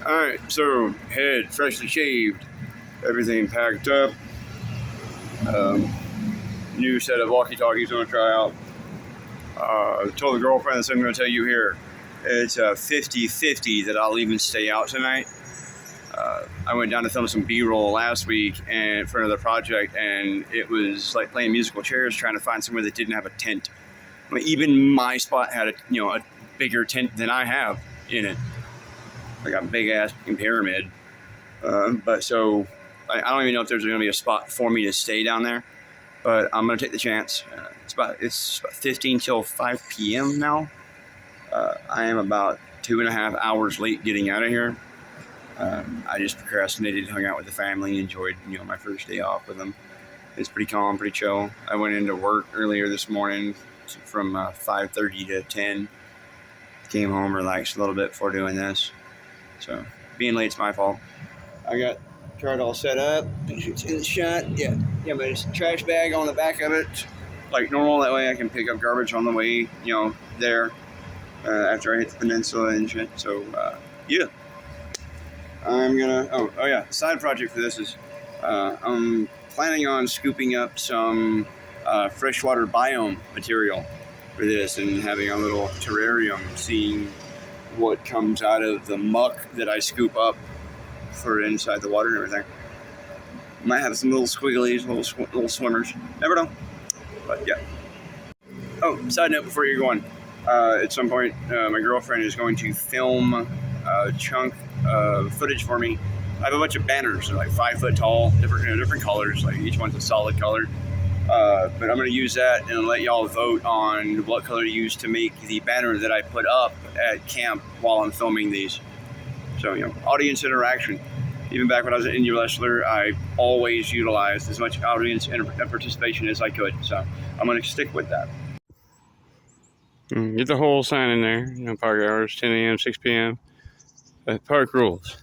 Alright, so head freshly shaved, everything packed up. New set of walkie-talkies I'm gonna try out. Told the girlfriend the same I'm gonna tell you here. It's a 50-50 that I'll even stay out tonight. I went down to film some B-roll last week and for another project, and it was like playing musical chairs, trying to find somewhere that didn't have a tent. I mean, even my spot had a bigger tent than I have in it. Like a big ass pyramid. But so I don't even know if there's going to be a spot for me to stay down there. But I'm going to take the chance. It's about 15 till 5 p.m. now. I am about 2.5 hours late getting out of here. I just procrastinated, hung out with the family, enjoyed my first day off with them. It's pretty calm, pretty chill. I went into work earlier this morning from 5:30 to 10. Came home, relaxed a little bit before doing this. So being late's my fault. I got chart all set up. It's in the shot. Yeah, but it's a trash bag on the back of it, like normal. That way I can pick up garbage on the way, there after I hit the peninsula and shit. So yeah, I'm gonna. Oh yeah. The side project for this is I'm planning on scooping up some freshwater biome material for this and having a little terrarium, seeing what comes out of the muck that I scoop up for inside the water and everything. Might have some little squigglies, little swimmers. Never know. But yeah. Oh, side note before you're going. At some point, my girlfriend is going to film a chunk of footage for me. I have a bunch of banners. They're like 5 foot tall, different colors. Like each one's a solid color. But I'm going to use that and let y'all vote on what color to use to make the banner that I put up at camp while I'm filming these. So, audience interaction. Even back when I was an indie wrestler, I always utilized as much audience and participation as I could. So I'm going to stick with that. Get the whole sign in there. Park hours, 10 a.m., 6 p.m. Park rules.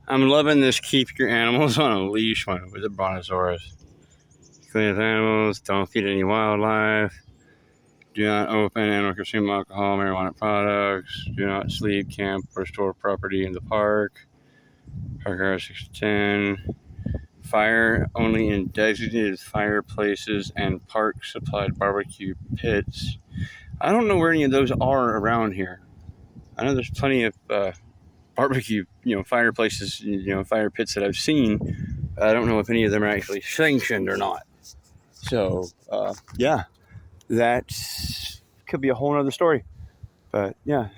I'm loving this keep your animals on a leash one with the brontosaurus. Clean up animals, don't feed any wildlife. Do not open and consume alcohol, marijuana products. Do not sleep, camp, or store property in the park. Park hours 6 to 10. Fire only in designated fireplaces and park supplied barbecue pits. I don't know where any of those are around here. I know there's plenty of barbecue, fireplaces, fire pits that I've seen. I don't know if any of them are actually sanctioned or not. So, yeah, that could be a whole other story. But yeah,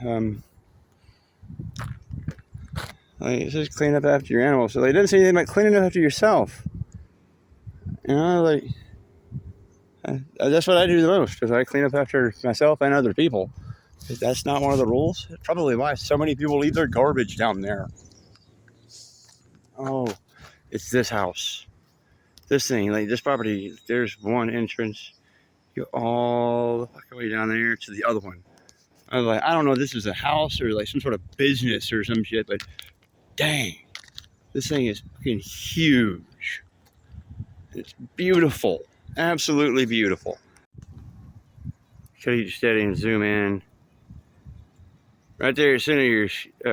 it says clean up after your animals. So they didn't say anything about cleaning up after yourself. That's what I do the most, because I clean up after myself and other people. If that's not one of the rules, it's probably why so many people leave their garbage down there. Oh, it's this house. This thing, like this property, there's one entrance. You go all the fucking way down there to the other one. I was like, I don't know if this is a house or like some sort of business or some shit, but dang, this thing is fucking huge. It's beautiful. Absolutely beautiful. Keep steady and zoom in. Right there, center of your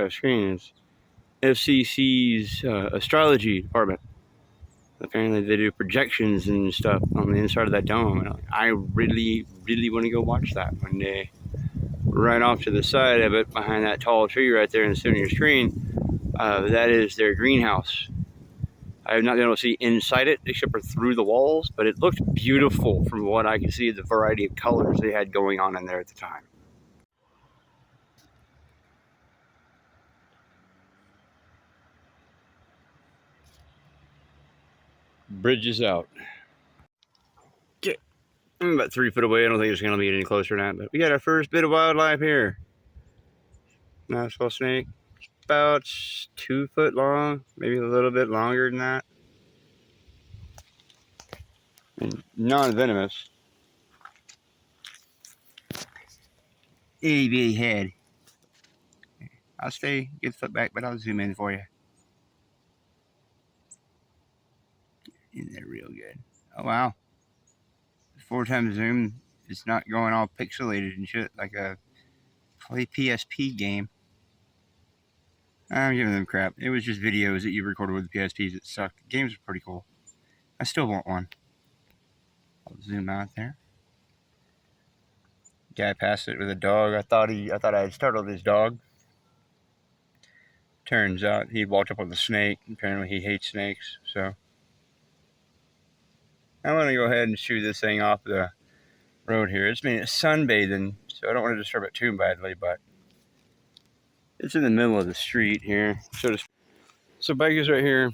screen is FCC's astrology department. Apparently, they do projections and stuff on the inside of that dome. And I really, really want to go watch that one day. Right off to the side of it, behind that tall tree right there in the center of your screen, that is their greenhouse. I have not been able to see inside it except for through the walls, but it looked beautiful from what I could see, the variety of colors they had going on in there at the time. Bridge is out. Okay. I'm about 3 foot away. I don't think it's going to be any closer than that, but we got our first bit of wildlife here. Nashville snake. About 2 foot long, maybe a little bit longer than that. And non-venomous. Itty bitty head. I'll stay, get the foot back, but I'll zoom in for you. In there real good. Oh wow. 4 times zoom, it's not going all pixelated and shit like a play PSP game. I'm giving them crap. It was just videos that you recorded with the PSPs that sucked. Games are pretty cool. I still want one. I'll zoom out there. Guy passed it with a dog. I thought I had startled his dog. Turns out he walked up with a snake. Apparently he hates snakes, so I'm gonna go ahead and shoo this thing off the road here. It's been sunbathing, so I don't want to disturb it too badly, but it's in the middle of the street here. So bike is right here,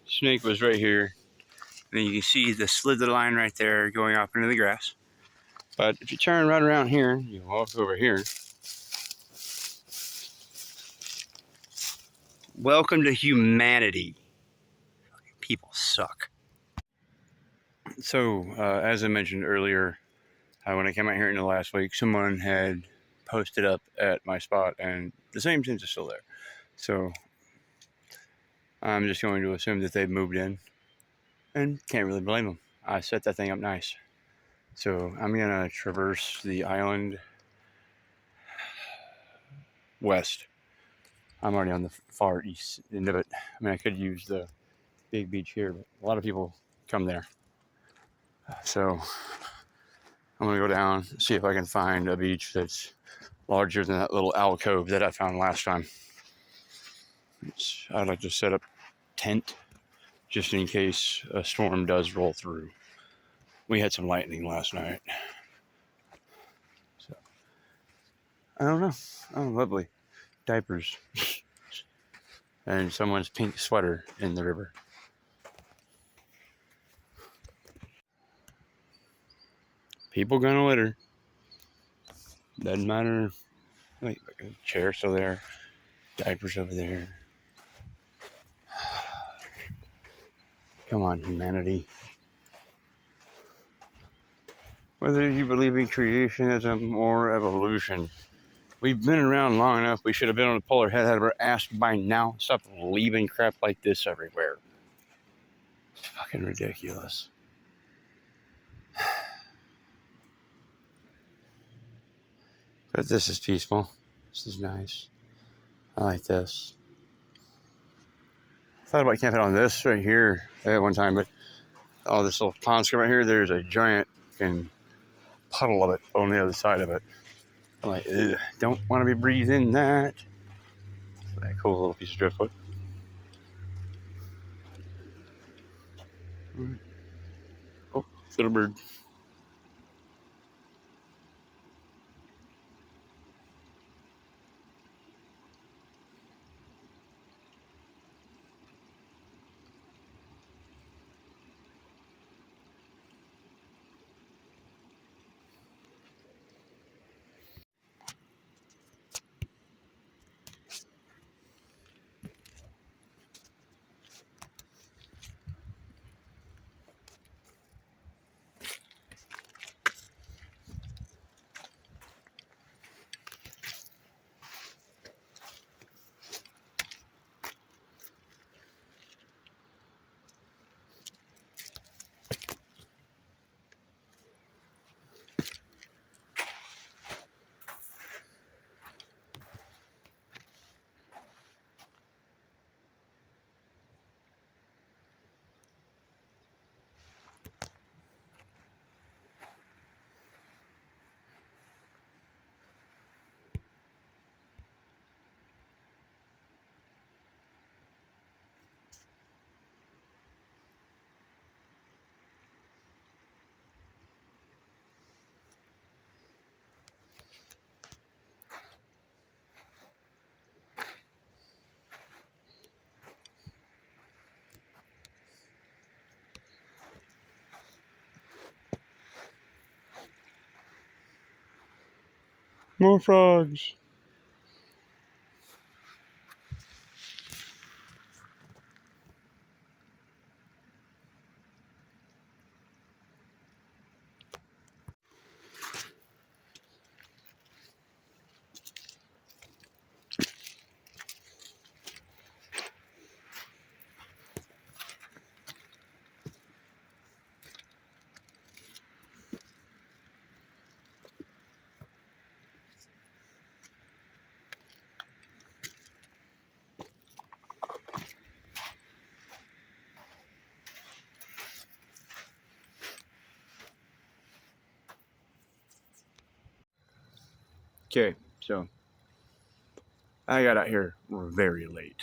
snake was right here. And then you can see the slither line right there going off into the grass. But if you turn right around here, you walk over here. Welcome to humanity. People suck. So, as I mentioned earlier, when I came out here in the last week, someone had posted up at my spot, and the same things are still there. So, I'm just going to assume that they've moved in, and can't really blame them. I set that thing up nice. So, I'm going to traverse the island west. I'm already on the far east end of it. I mean, I could use the big beach here, but a lot of people come there. So I'm gonna go down, see if I can find a beach that's larger than that little alcove that I found last time. I'd like to set up tent just in case a storm does roll through. We had some lightning last night. So I don't know. Oh, lovely. Diapers. And someone's pink sweater in the river. People gonna litter. Doesn't matter. Wait, chair still there. Diapers over there. Come on, humanity. Whether you believe in creationism or evolution, we've been around long enough. We should have been able to pull our head out of our ass by now. Stop leaving crap like this everywhere. It's fucking ridiculous. But this is peaceful. This is nice. I like this. I thought about camping on this right here at one time, but this little pond right here, there's a giant fucking puddle of it on the other side of it. I'm like, ugh, don't want to be breathing that. That cool little piece of driftwood. Oh, little bird. More frogs. Okay, so I got out here very late.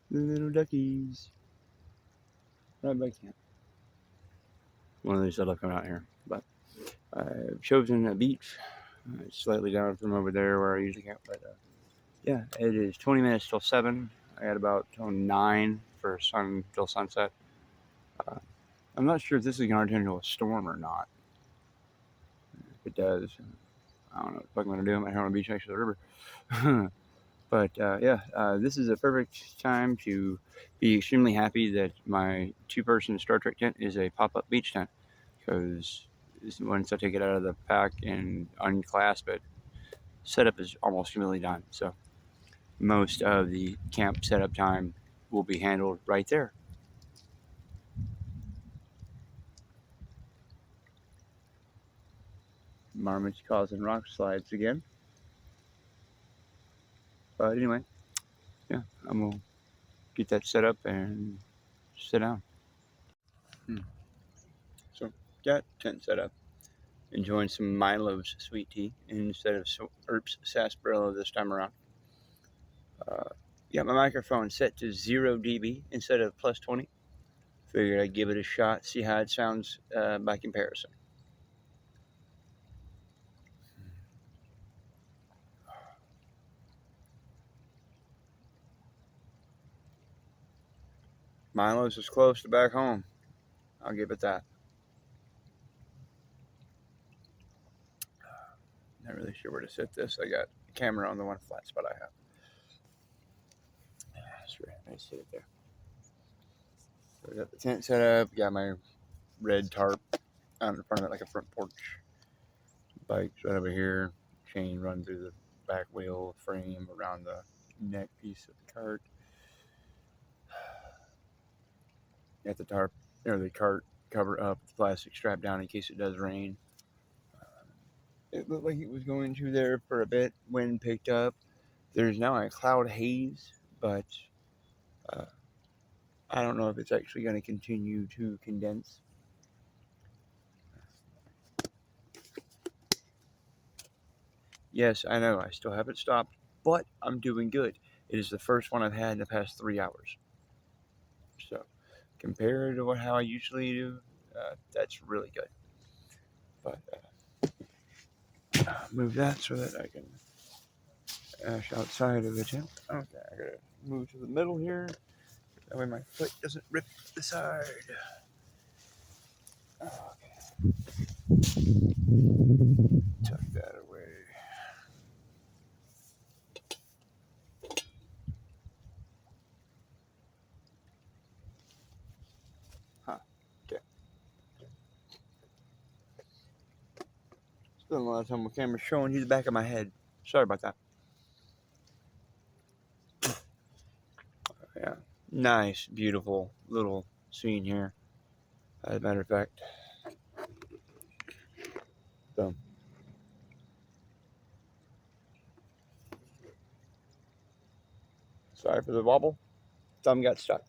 The little duckies. Right back camp. One of these that'll come out here. But I've chosen a beach. It's slightly down from over there where I usually camp. But yeah, it is 20 minutes till 7. I got about till 9 for sun till sunset. I'm not sure if this is going to turn into a storm or not. If it does, I don't know what I'm going to do. I'm out here on the beach next to the river. But yeah, this is a perfect time to be extremely happy that my 2-person Star Trek tent is a pop-up beach tent, because once I take it out of the pack and unclasp it, setup is almost completely done. So most of the camp setup time will be handled right there. Marmots causing rock slides again. But anyway, yeah, I'm gonna get that set up and sit down. So got tent set up. Enjoying some Milo's sweet tea instead of Earp's sarsaparilla this time around. Got my microphone set to 0 dB instead of plus 20. Figured I'd give it a shot, see how it sounds by comparison. Milo's is close to back home. I'll give it that. Not really sure where to set this. I got the camera on the one flat spot I have. That's right. I sit it there. So I got the tent set up. Got my red tarp out in front of it like a front porch. Bike's right over here. Chain run through the back wheel frame around the neck piece of the cart. Got the tarp or the cart cover up with the plastic strap down in case it does rain. It looked like it was going to there for a bit. Wind picked up. There's now a cloud haze, but I don't know if it's actually going to continue to condense. Yes, I know, I still haven't stopped, but I'm doing good. It is the first one I've had in the past 3 hours. So, compared to how I usually do, that's really good. But, move that so that I can ash outside of the tent. Okay, I gotta move to the middle here. That way my foot doesn't rip the side. Okay. Tuck that away. Huh. Okay. Spend a lot of time on camera showing you the back of my head. Sorry about that. Yeah. Nice, beautiful little scene here. As a matter of fact. So. Sorry for the wobble. Thumb got stuck.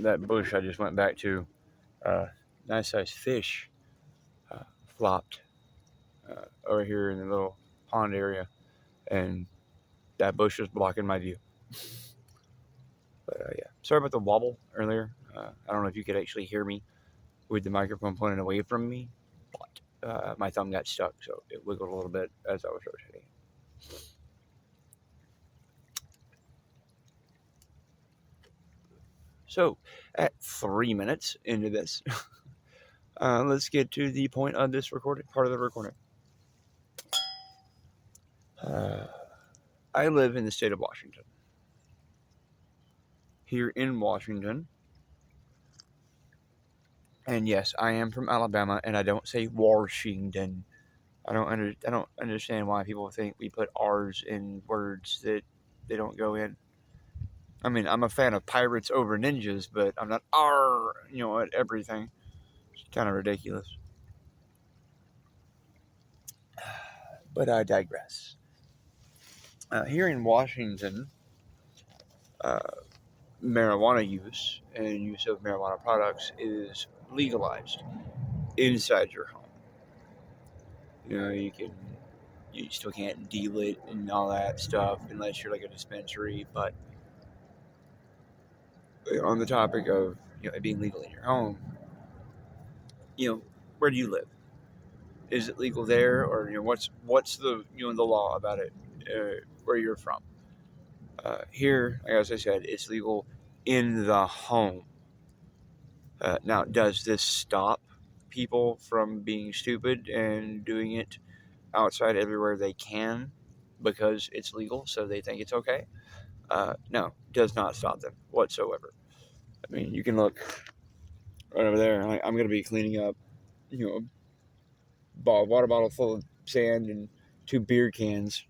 That bush I just went back to, nice sized fish flopped over here in the little pond area, and that bush was blocking my view. But yeah, sorry about the wobble earlier. I don't know if you could actually hear me with the microphone pointing away from me, but my thumb got stuck, so it wiggled a little bit as I was rotating. So, at 3 minutes into this, let's get to the point of this recording, part of the recording. I live in the state of Washington. Here in Washington, and yes, I am from Alabama, and I don't say Washington. I don't understand why people think we put R's in words that they don't go in. I mean, I'm a fan of pirates over ninjas, but I'm not at everything. It's kind of ridiculous. But I digress. Here in Washington, uh, marijuana use and use of marijuana products is legalized inside your home. You still can't deal it and all that stuff unless you're like a dispensary. But on the topic of it being legal in your home, where do you live? Is it legal there, or what's the the law about it where you're from? Here, as I said, it's legal in the home. Now, does this stop people from being stupid and doing it outside everywhere they can because it's legal, so they think it's okay? No, does not stop them whatsoever. I mean, you can look right over there. I'm going to be cleaning up, a water bottle full of sand and 2 beer cans,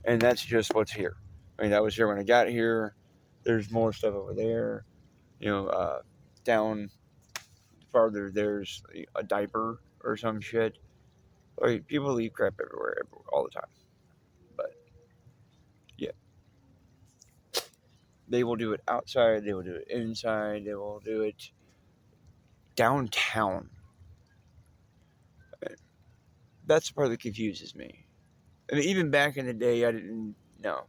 and that's just what's here. I mean, that was here when I got here. There's more stuff over there. Down farther, there's a diaper or some shit. Like, people leave crap everywhere all the time. But yeah, they will do it outside. They will do it inside. They will do it downtown. That's the part that confuses me. I mean, even back in the day, I didn't know.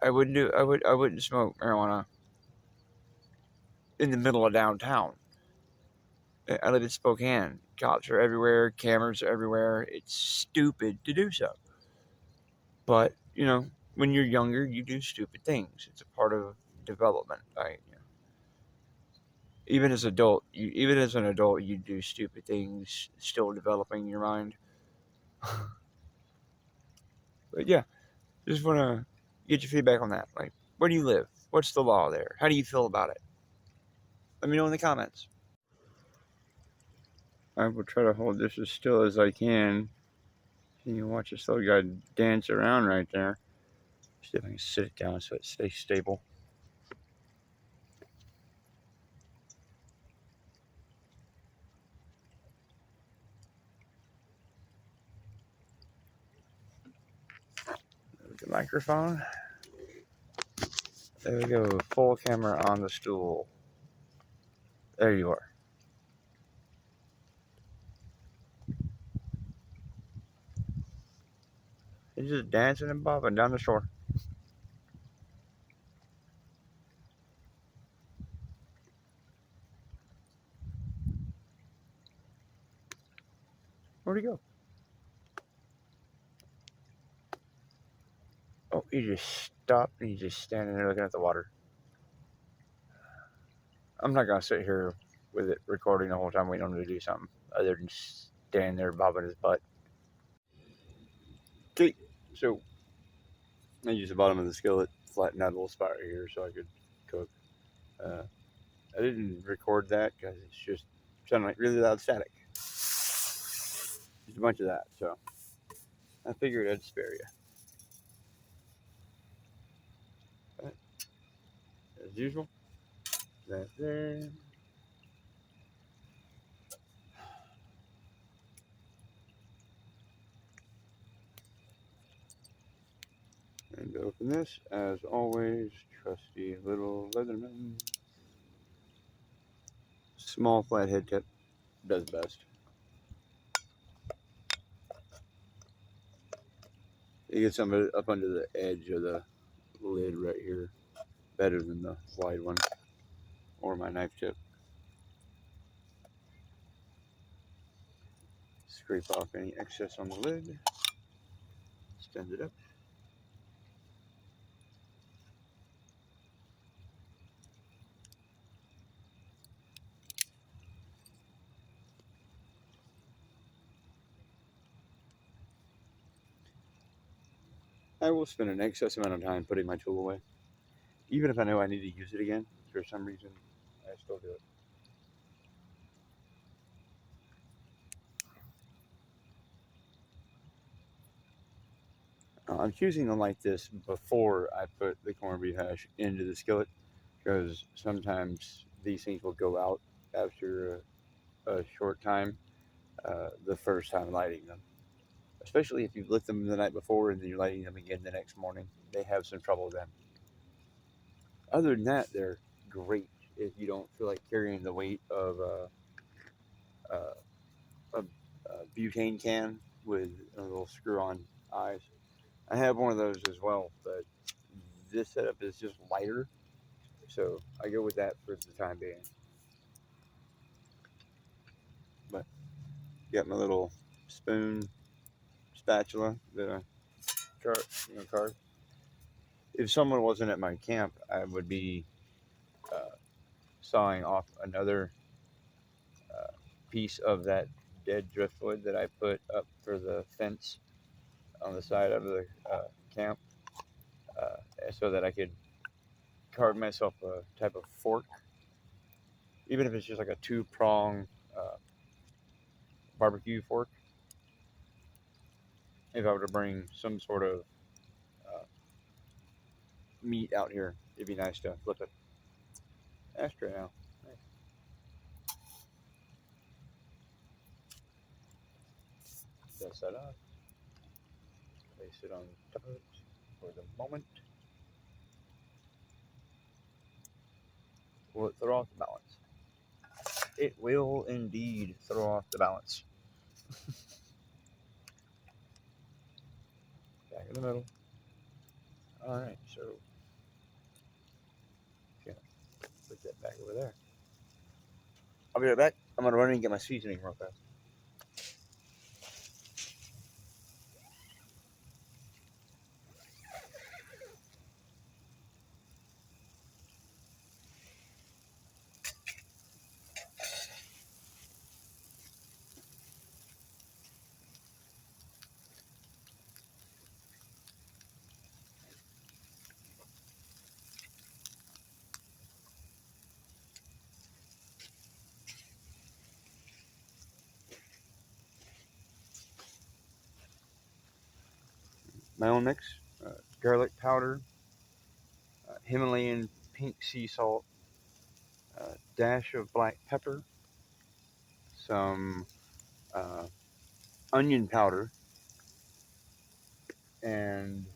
I wouldn't do. I wouldn't smoke marijuana in the middle of downtown. I live in Spokane. Cops are everywhere. Cameras are everywhere. It's stupid to do so. But when you're younger, you do stupid things. It's a part of development. Even as even as an adult, you do stupid things, still developing your mind. But yeah, just want to get your feedback on that. Like, where do you live? What's the law there? How do you feel about it? Let me know in the comments. I will try to hold this as still as I can. You can watch this little guy dance around right there. See if I can sit it down so it stays stable. There's the microphone. There we go. Full camera on the stool. There you are. He's just dancing and bobbing down the shore. Where'd he go? Oh, he just stopped and he's just standing there looking at the water. I'm not gonna sit here with it recording the whole time waiting on him to do something other than stand there bobbing his butt. Okay, so I used the bottom of the skillet, flatten out a little spot right here so I could cook. I didn't record that because it's just sounding like really loud static. Just a bunch of that, so I figured I'd spare you. But, as usual, that's there. And open this, as always, trusty little Leatherman. Small flathead tip does best. You get some of it up under the edge of the lid right here, better than the wide one or my knife tip. Scrape off any excess on the lid, stand it up. I will spend an excess amount of time putting my tool away. Even if I know I need to use it again, for some reason, I still do it. I'm choosing to light this before I put the corned beef hash into the skillet because sometimes these things will go out after a short time the first time lighting them. Especially if you lit them the night before and then you're lighting them again the next morning, they have some trouble then. Other than that, they're great if you don't feel like carrying the weight of a butane can with a little screw-on eyes. I have one of those as well, but this setup is just lighter, so I go with that for the time being. But got my little spoon spatula that I carve. If someone wasn't at my camp, I would be uh, sawing off another piece of that dead driftwood that I put up for the fence on the side of the camp, uh, so that I could carve myself a type of fork, even if it's just like a two-prong uh, barbecue fork. If I were to bring some sort of uh, meat out here, it'd be nice to flip it. Ashtray now. Nice. Dust that off. Place it on top of it for the moment. Will it throw off the balance? It will indeed throw off the balance. Back in the middle. Alright, so yeah, put that back over there. I'll be right back. I'm gonna run in and get my seasoning real fast. My own mix: garlic powder, Himalayan pink sea salt, dash of black pepper, some uh, onion powder, and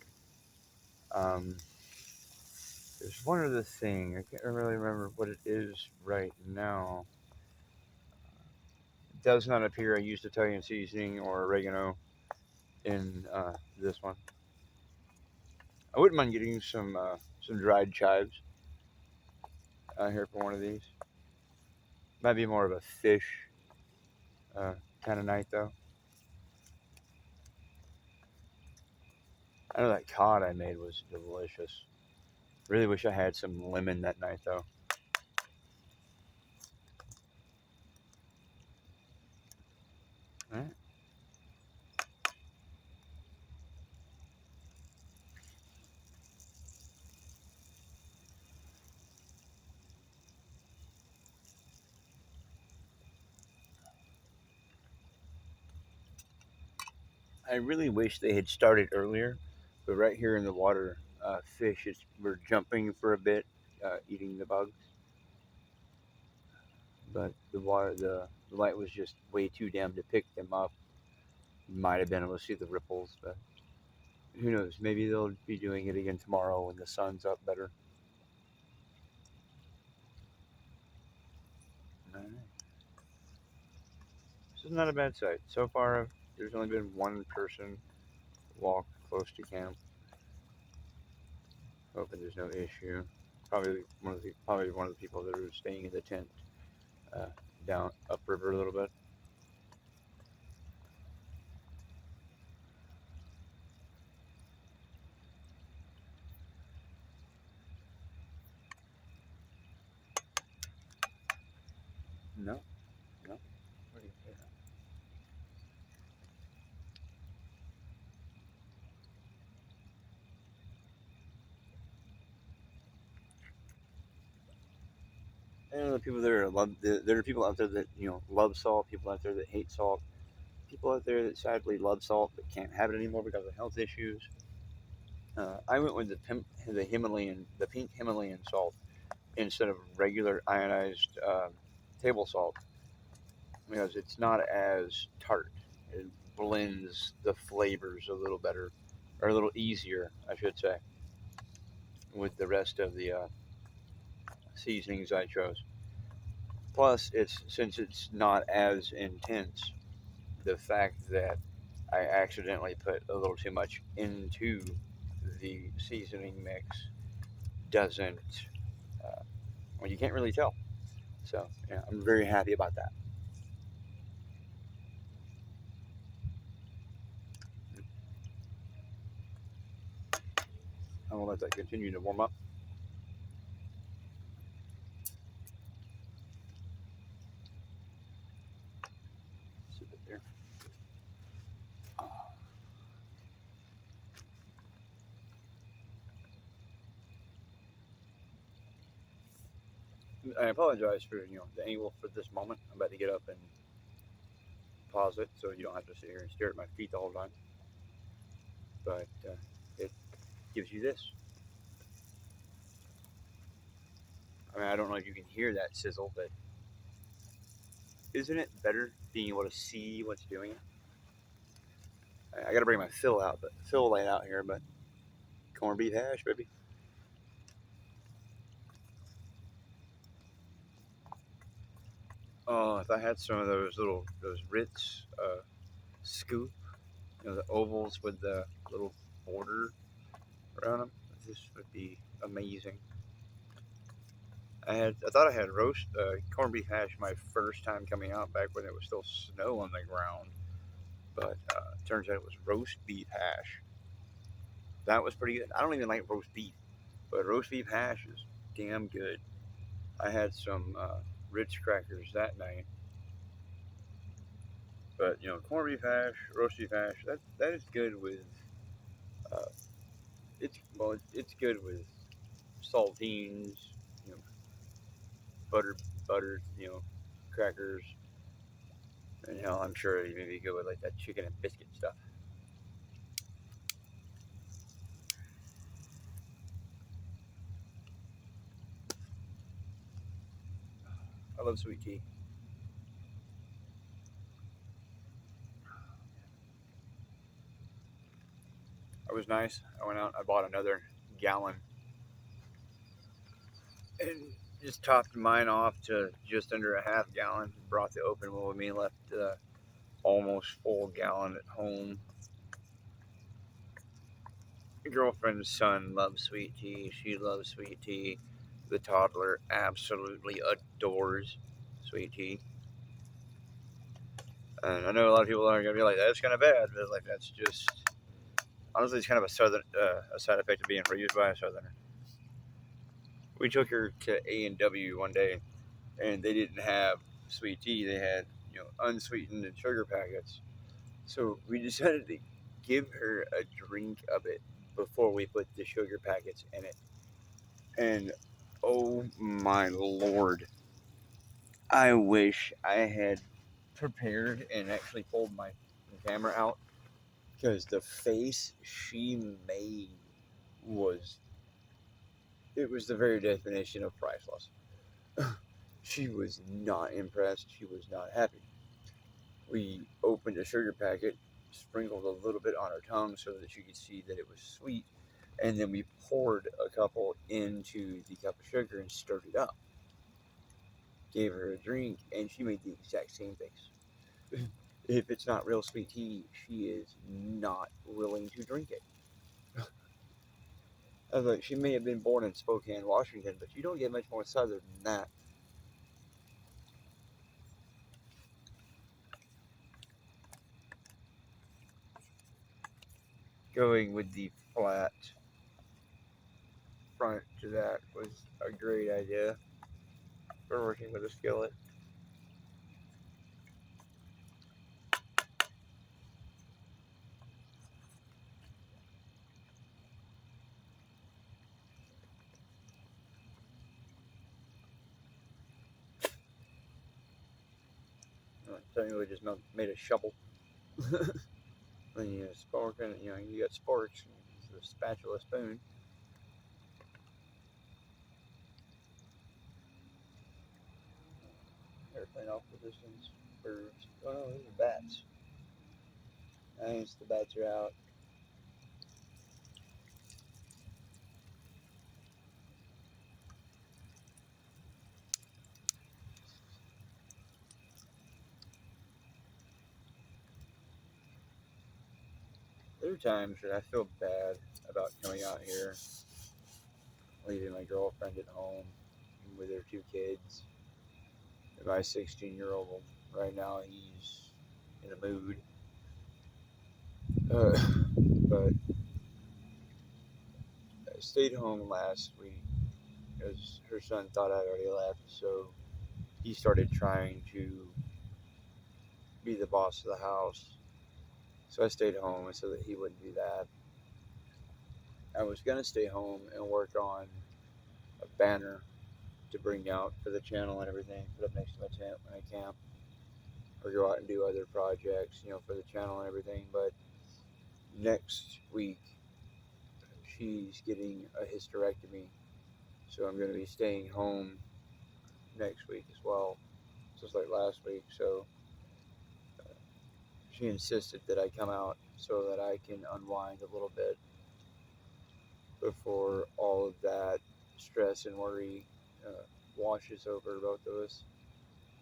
um, there's one other thing. I can't really remember what it is right now. It does not appear I used Italian seasoning or oregano in this one. I wouldn't mind getting some dried chives here for one of these. Might be more of a fish uh, kind of night though. I know that cod I made was delicious. Really wish I had some lemon that night though. All right. I really wish they had started earlier, but right here in the water, fish were jumping for a bit, eating the bugs. But the light was just way too dim to pick them up. Might have been able to see the ripples, but who knows? Maybe they'll be doing it again tomorrow when the sun's up better. All right. This is not a bad sight so far. There's only been one person walk close to camp. Hoping there's no issue. Probably one of the people that are staying in the tent uh, down upriver a little bit. No, no. What do you say? And the people that are there are people out there that love salt. People out there that hate salt. People out there that sadly love salt but can't have it anymore because of health issues. I went with the pink Himalayan salt instead of regular ionized table salt because it's not as tart. It blends the flavors a little better, or a little easier, I should say, with the rest of the seasonings I chose. Plus, since it's not as intense, the fact that I accidentally put a little too much into the seasoning mix doesn't, well, you can't really tell. So, yeah, I'm very happy about that. I will let that continue to warm up. Sit it there. I apologize for the angle for this moment. I'm about to get up and pause it so you don't have to sit here and stare at my feet the whole time. But it gives you this. I mean, I don't know if you can hear that sizzle, but isn't it better being able to see what's doing it? I got to bring my fill out, but fill laid out here. But corned beef hash, baby. Oh, if I had some of those Ritz scoop, the ovals with the little border around them, this would be amazing. I thought I had roast corned beef hash my first time coming out back when it was still snow on the ground, but turns out it was roast beef hash. That was pretty good. I don't even like roast beef, but roast beef hash is damn good. I had some Ritz crackers that night, but corned beef hash, roast beef hash, that is good with uh, it's good with saltines, you know, butter, crackers, and I'm sure it'd even be good with like that chicken and biscuit stuff. I love sweet tea. It was nice. I went out, I bought another gallon, and just topped mine off to just under a half gallon. Brought the open one with me, left almost full gallon at home. My girlfriend's son loves sweet tea. She loves sweet tea. The toddler absolutely adores sweet tea. And I know a lot of people are gonna be like, "That's kind of bad," but like that's just honestly, it's kind of a side effect of being raised by a southerner. We took her to A&W one day, and they didn't have sweet tea. They had unsweetened and sugar packets. So we decided to give her a drink of it before we put the sugar packets in it. And oh my lord, I wish I had prepared and actually pulled my camera out because the face she made was it was the very definition of priceless. She was not impressed. She was not happy. We opened a sugar packet, sprinkled a little bit on her tongue so that she could see that it was sweet, and then we poured a couple into the cup of sugar and stirred it up. Gave her a drink, and she made the exact same face. If it's not real sweet tea, she is not willing to drink it. I was like, she may have been born in Spokane, Washington, but you don't get much more southern than that. Going with the flat front to that was a great idea for working with a skillet. Technically, just made a shovel. Then you spark, and you got sparks. a spatula spoon. Airplane off the distance. Birds. Oh no, those are bats. Nice, the bats are out. There are times that I feel bad about coming out here, leaving my girlfriend at home with her 2 kids. And my 16-year-old, right now, he's in a mood. But I stayed home last week because her son thought I'd already left, so he started trying to be the boss of the house. So I stayed home so that he wouldn't do that. I was going to stay home and work on a banner to bring out for the channel and everything, put up next to my tent when I camp, or go out and do other projects, for the channel and everything. But next week, she's getting a hysterectomy, so I'm going to be staying home next week as well, just like last week. So she insisted that I come out so that I can unwind a little bit before all of that stress and worry washes over both of us.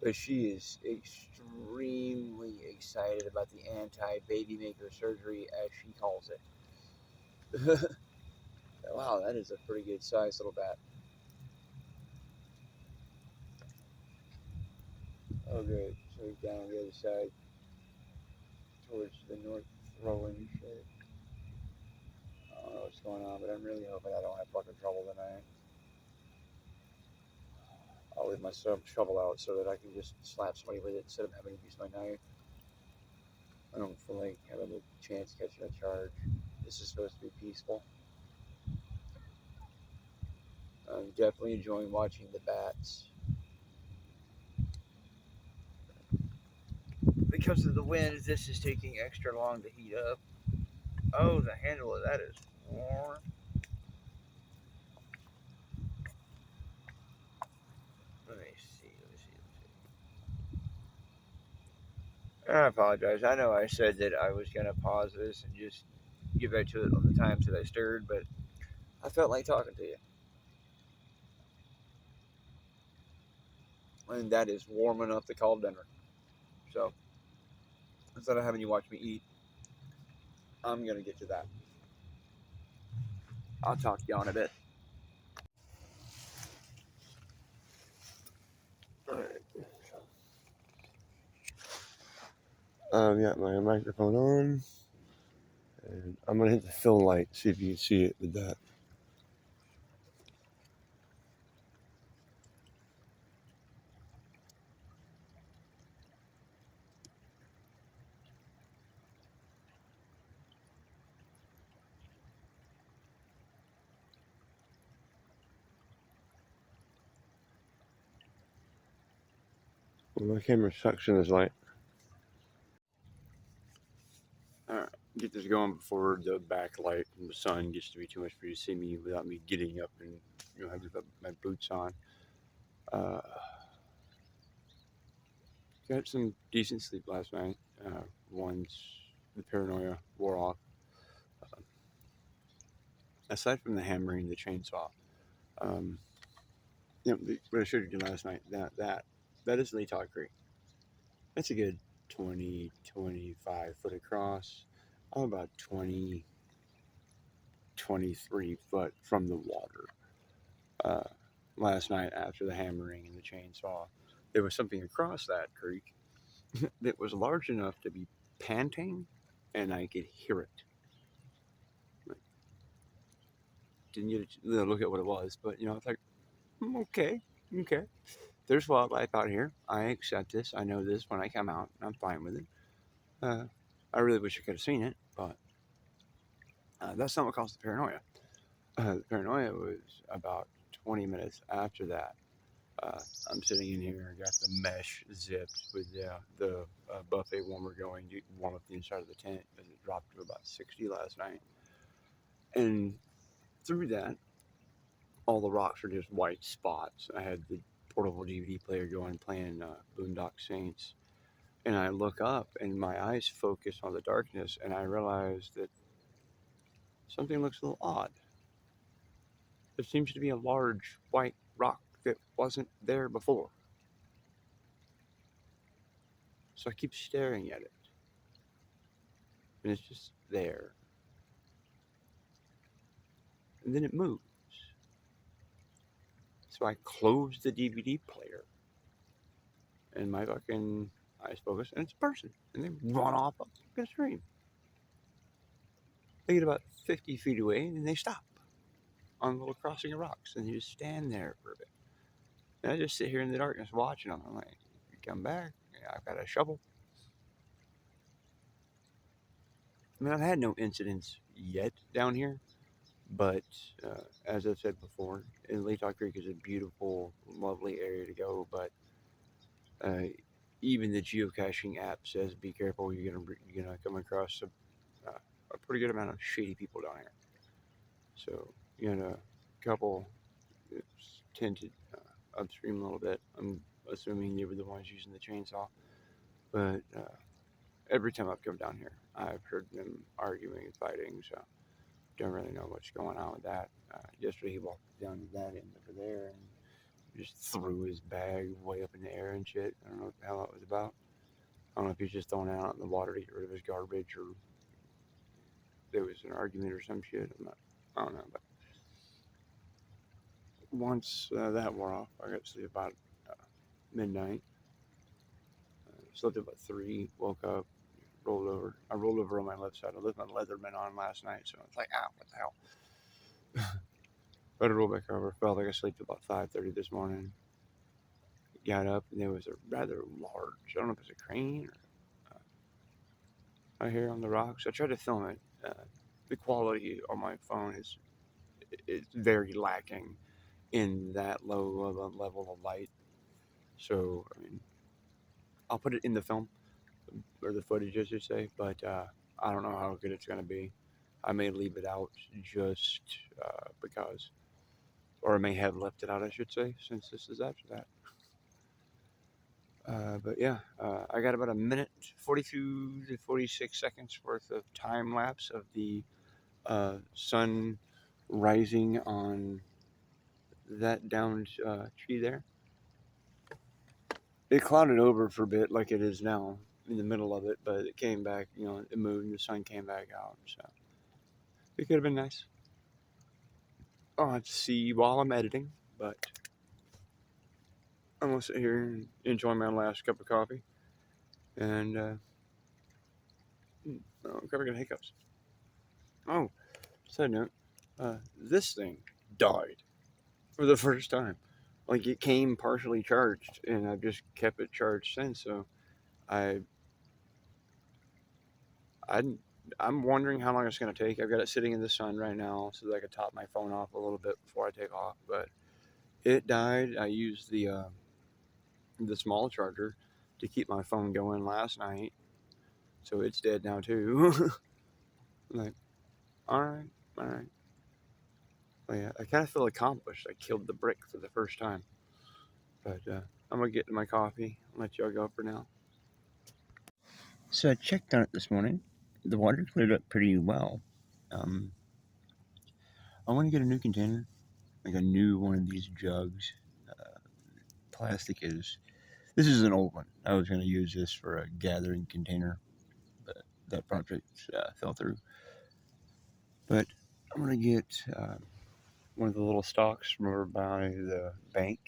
But she is extremely excited about the anti-baby maker surgery, as she calls it. Wow, that is a pretty good sized little bat. Oh, good. So he's down on the other side, towards the north rolling shit. I don't know what's going on, but I'm really hoping I don't have fucking trouble tonight. I'll leave my shovel out so that I can just slap somebody with it instead of having to use my knife. I don't feel like having a chance catching a charge. This is supposed to be peaceful. I'm definitely enjoying watching the bats. Because of the wind, this is taking extra long to heat up. Oh, the handle of that is warm. Let me see. I apologize. I know I said that I was going to pause this and just get back to it on the times that I stirred, but I felt like talking to you. And that is warm enough to call dinner. So, instead of having you watch me eat, I'm going to get to that. I'll talk to you in a bit. Alright. Got my microphone on. And I'm going to hit the fill light, see if you can see it with that. Well, my camera suction is light. Alright, get this going before the backlight from the sun gets to be too much for you to see me without me getting up and having my boots on. Got some decent sleep last night. Once the paranoia wore off. Aside from the hammering the chainsaw, what I showed you last night, that is Latah Creek. That's a good 20, 25 foot across. I'm about 20, 23 foot from the water. Last night after the hammering and the chainsaw, there was something across that creek that was large enough to be panting, and I could hear it. Didn't get to look at what it was, but it's like, okay. There's wildlife out here. I accept this. I know this when I come out. I'm fine with it. I really wish I could have seen it, but that's not what caused the paranoia. The paranoia was about 20 minutes after that. I'm sitting in here, got the mesh zipped with the buffet warmer going to warm up the inside of the tent because it dropped to about 60 last night. And through that, all the rocks are just white spots. I had the portable DVD player going playing Boondock Saints. And I look up and my eyes focus on the darkness and I realize that something looks a little odd. There seems to be a large white rock that wasn't there before. So I keep staring at it. And it's just there. And then it moves. So I close the DVD player. And my fucking eyes focus, and it's a person. And they run off up the stream. They get about 50 feet away, and they stop on a little crossing of rocks. And they just stand there for a bit. And I just sit here in the darkness watching them. I'm like, you come back. I've got a shovel. I mean, I've had no incidents yet down here. But as I've said before, Latah Creek is a beautiful, lovely area to go. But uh, even the geocaching app says be careful. You're gonna come across a pretty good amount of shady people down here. So you got a couple tend to upstream a little bit. I'm assuming they were the ones using the chainsaw. But every time I've come down here, I've heard them arguing and fighting. So don't really know what's going on with that. Yesterday he walked down to that end over there and just threw his bag way up in the air and shit. I don't know what the hell that was about. I don't know if he's just throwing it out in the water to get rid of his garbage or there was an argument or some shit. I don't know. But once that wore off, I got to sleep about midnight. Slept about 3, woke up, rolled over. I rolled over on my left side. I left my Leatherman on last night, so it's like, ow, what the hell? But I rolled back over. Felt like I slept about 5:30 this morning. Got up, and there was a rather large, I don't know if it's a crane or right here on the rocks. I tried to film it. The quality on my phone is very lacking in that low of a level of light. So, I mean, I'll put it in the film, or the footage, as you say, but I don't know how good it's going to be. I may leave it out just because, or I may have left it out, I should say, since this is after that. But yeah, I got about a minute, 42 to 46 seconds worth of time lapse of the sun rising on that downed tree there. It clouded over for a bit like it is now in the middle of it, but it came back, it moved and the sun came back out. So it could have been nice. I'll have to see while I'm editing, but I'm going to sit here and enjoy my last cup of coffee. And I'm covering hiccups. Oh, side note, this thing died for the first time. Like it came partially charged, and I've just kept it charged since. So I I'm wondering how long it's going to take. I've got it sitting in the sun right now so that I can top my phone off a little bit before I take off. But it died. I used the small charger to keep my phone going last night, so it's dead now too. Like, all right, all right. Well, yeah, I kind of feel accomplished. I killed the brick for the first time. But I'm gonna get to my coffee. I'll let y'all go for now. So I checked on it this morning. The water cleared up pretty well. Um, I want to get a new container, like a new one of these jugs. Plastic is. This is an old one. I was going to use this for a gathering container, but that project fell through. But I'm going to get one of the little stalks from over by the bank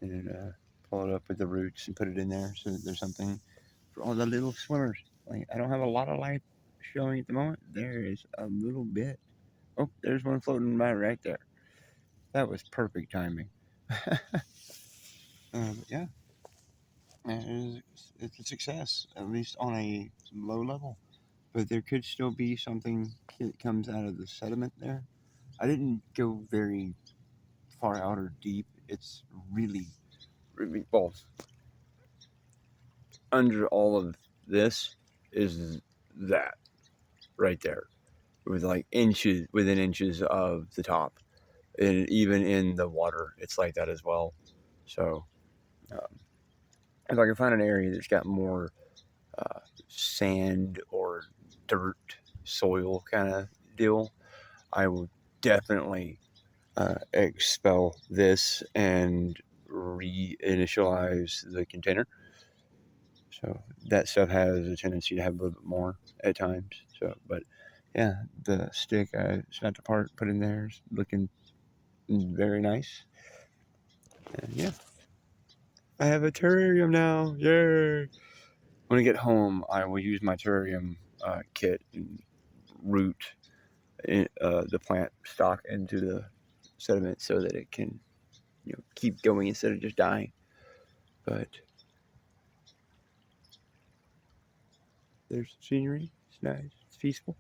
and pull it up with the roots and put it in there so that there's something for all the little swimmers. Like, I don't have a lot of light showing at the moment. There is a little bit. Oh, there's one floating by right there. That was perfect timing. Yeah, it's a success, at least on a low level. But there could still be something that comes out of the sediment there. I didn't go very far out or deep. It's really, really well. Under all of this is that right there. with like inches, within inches of the top, and even in the water, it's like that as well. So if I can find an area that's got more sand or dirt, soil kind of deal, I will definitely expel this and reinitialize the container. So that stuff has a tendency to have a little bit more at times. So, but yeah, the stick I snapped apart, put in there, is looking very nice. And yeah, I have a terrarium now. Yay! When I get home, I will use my terrarium kit and root the plant stock into the sediment so that it can, keep going instead of just dying. But there's the scenery. It's nice. It's peaceful.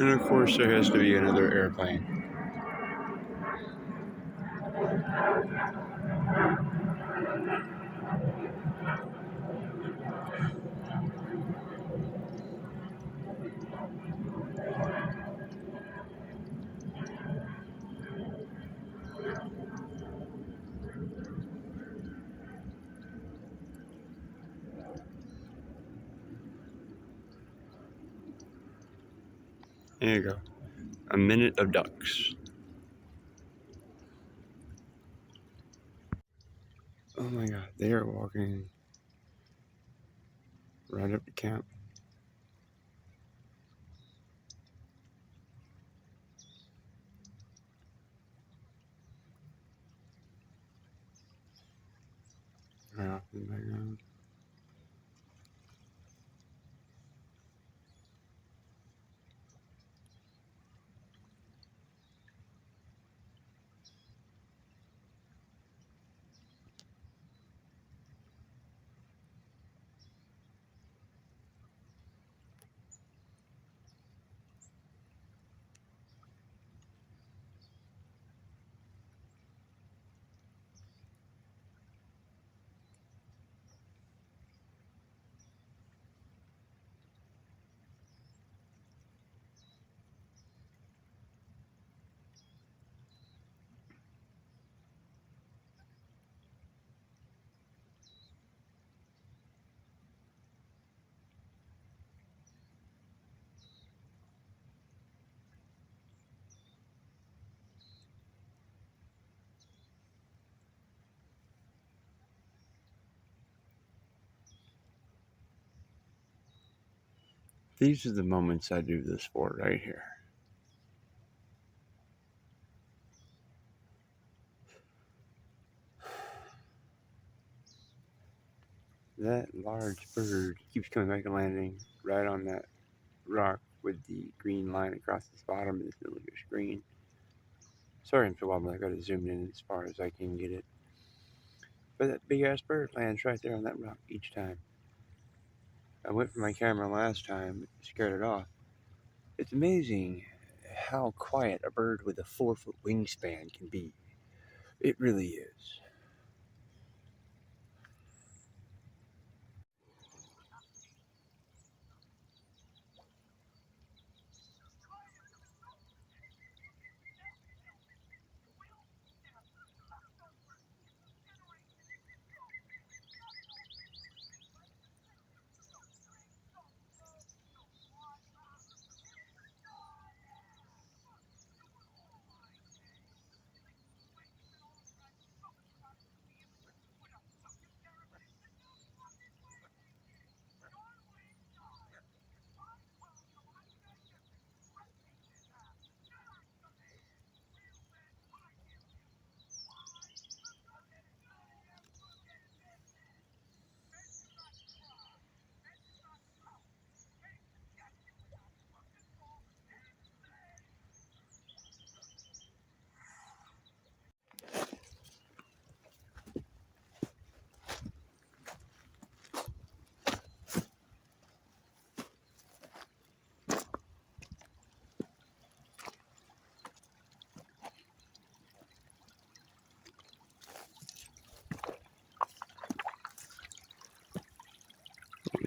And of course, there has to be another airplane. There you go. A minute of ducks. Oh my god, they are walking right up to camp. Right off in the background. These are the moments I do this for right here. That large bird keeps coming back and landing right on that rock with the green line across the bottom of this little screen. Sorry I'm so wobbly, I gotta zoom in as far as I can get it. But that big ass bird lands right there on that rock each time. I went for my camera last time, scared it off. It's amazing how quiet a bird with a 4-foot wingspan can be. It really is.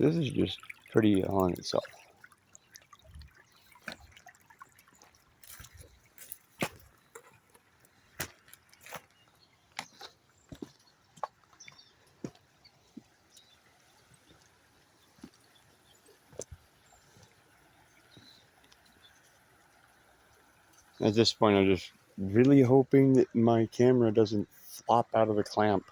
This is just pretty on itself. At this point, I'm just really hoping that my camera doesn't flop out of the clamp.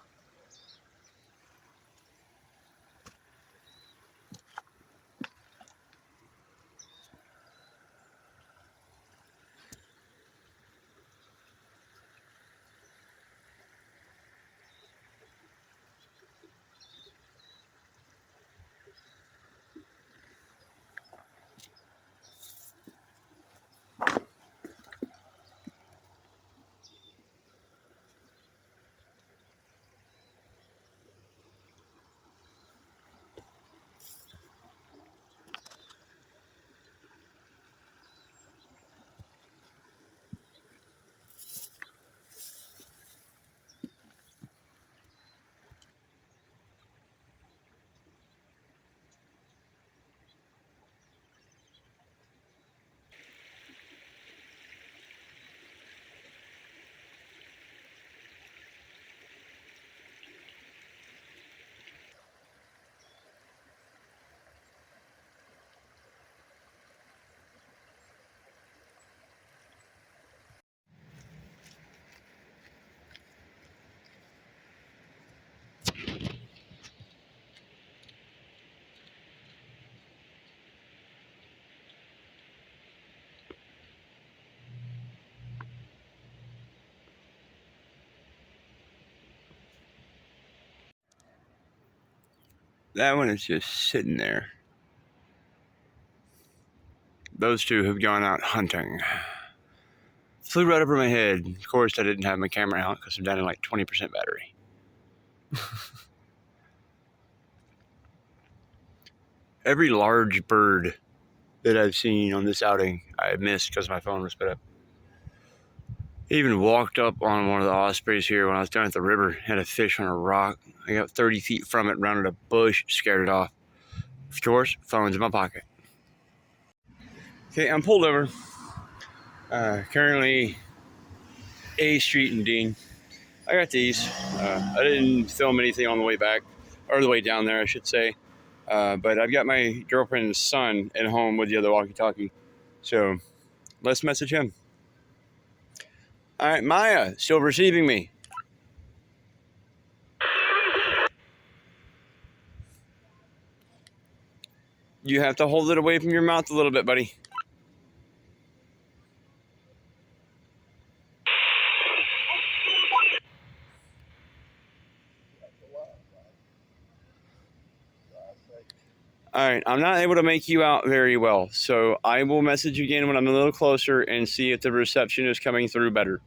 That one is just sitting there. Those two have gone out hunting. Flew right over my head. Of course, I didn't have my camera out because I'm down to like 20% battery. Every large bird that I've seen on this outing, I missed because my phone was sped up. I even walked up on one of the ospreys here when I was down at the river. Had a fish on a rock. I got 30 feet from it, rounded a bush, scared it off. Of course, phone's in my pocket. Okay, I'm pulled over. Currently, A Street in Dean. I got these. I didn't film anything on the way back, or the way down there, I should say. But I've got my girlfriend's son at home with the other walkie-talkie. So, let's message him. All right, Maya, still receiving me. You have to hold it away from your mouth a little bit, buddy. All right, I'm not able to make you out very well, so I will message you again when I'm a little closer and see if the reception is coming through better.